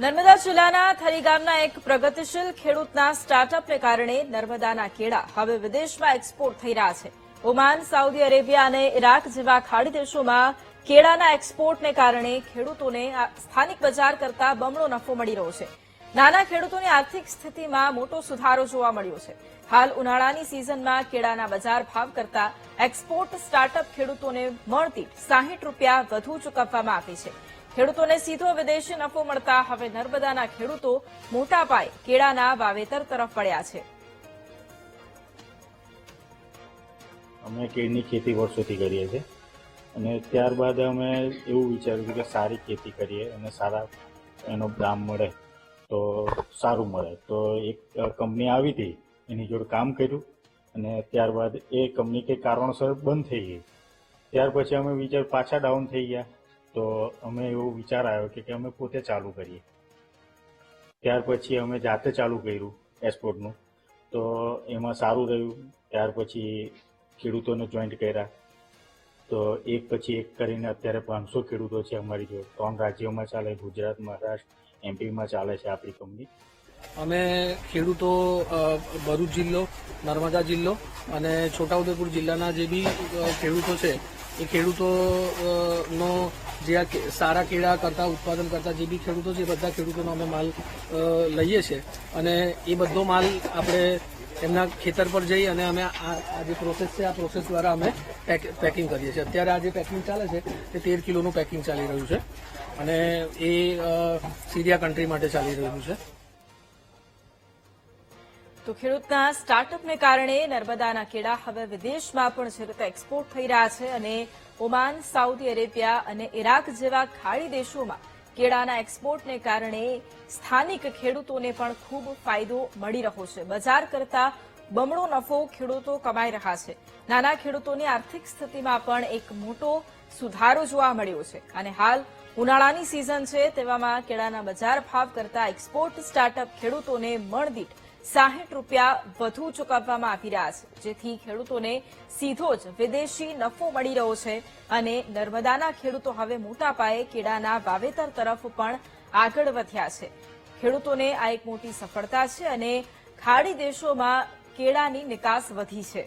નર્મદા જિલ્લાના થરી ગામના એક પ્રગતિશીલ ખેડૂતના સ્ટાર્ટઅપને કારણે નર્મદાના કેળા હવે વિદેશમાં એક્સપોર્ટ થઈ રહ્યા છે. ઓમાન, સાઉદી અરેબિયા અને ઇરાક જેવા ખાડી દેશોમાં કેળાના એક્સપોર્ટને કારણે ખેડૂતોને સ્થાનિક બજાર કરતા બમણો નફો મળી રહ્યો છે. નાના ખેડૂતોની આર્થિક સ્થિતિમાં મોટો સુધારો જોવા મળ્યો છે. હાલ ઉનાળાની સિઝનમાં કેળાના બજાર ભાવ કરતા એક્સપોર્ટ સ્ટાર્ટઅપ ખેડૂતોને મળતી ₹60 વધુ ચૂકવવામાં આવી છે. ખેડૂતોને સીધો વિદેશી નફો મળતા હવે નર્મદાના ખેડૂતો મોટા પાયે કેળાના વાવેતર તરફ વળ્યા છે. અમે કેળની ખેતી વર્ષોથી કરીએ છીએ અને ત્યારબાદ અમે એવું વિચાર્યું કે સારી ખેતી કરીએ અને સારા એનો દામ મળે તો સારું મળે. તો એક કંપની આવી હતી, એની જોડે કામ કર્યું અને ત્યારબાદ એ કંપની કંઈ કારણોસર બંધ થઈ ગઈ. ત્યાર પછી અમે વિચાર પાછા ડાઉન થઈ ગયા. તો અમે એવો વિચાર આવ્યો કે અમે પોતે ચાલુ કરીએ. ત્યાર પછી અમે જાતે ચાલુ કર્યું એક્સપોર્ટનું, તો એમાં સારું રહ્યું. ત્યાર પછી ખેડૂતોને જોઈન્ટ કર્યા, તો એક પછી એક કરીને અત્યારે 500 ખેડૂતો છે અમારી જોડે. 3 રાજ્યોમાં ચાલે, ગુજરાત, મહારાષ્ટ્ર, એમપીમાં ચાલે છે આપણી કંપની. અમે ખેડૂતો ભરૂચ જિલ્લો, નર્મદા જિલ્લો અને છોટાઉદેપુર જિલ્લાના જે બી ખેડૂતો છે એ ખેડૂતોનો જે આ સારા કેળા કરતા ઉત્પાદન કરતા જે બી ખેડૂતો છે એ બધા ખેડૂતોનો અમે માલ લઈએ છીએ અને એ બધો માલ આપણે એમના ખેતર પર જઈ અને અમે આ જે પ્રોસેસ છે આ પ્રોસેસ દ્વારા અમે પેકિંગ કરીએ છીએ. અત્યારે આ જે પેકિંગ ચાલે છે તે 13 કિલોનું પેકિંગ ચાલી રહ્યું છે અને એ સીરિયા કન્ટ્રી માટે ચાલી રહ્યું છે. તો ખેડૂતના સ્ટાર્ટઅપને કારણે નર્મદાના કેળા હવે વિદેશમાં પણ જે રીતે એક્સપોર્ટ થઈ રહ્યા છે અને ઓમાન, સાઉદી અરેબિયા અને ઇરાક જેવા ખાડી દેશોમાં કેળાના એક્સપોર્ટને કારણે સ્થાનિક ખેડૂતોને પણ ખૂબ ફાયદો મળી રહ્યો છે. બજાર કરતા બમણો નફો ખેડૂતો કમાઈ રહ્યા છે. નાના ખેડૂતોની આર્થિક સ્થિતિમાં પણ એક મોટો સુધારો જોવા મળ્યો છે અને હાલ ઉનાળાની સિઝન છે, તેવામાં કેળાના બજાર ભાવ કરતા એક્સપોર્ટ સ્ટાર્ટઅપ ખેડૂતોને મણદીઠ ₹60 વધુ ચૂકવવામાં આવી રહ્યા છે, જેથી ખેડૂતોને સીધો જ વિદેશી નફો મળી રહ્યો છે અને નર્મદાના ખેડૂતો હવે મોટા પાયે કેળાના વાવેતર તરફ પણ આગળ વધ્યા છે. ખેડૂતોને આ એક મોટી સફળતા છે અને ખાડી દેશોમાં કેળાની નિકાસ વધી છે.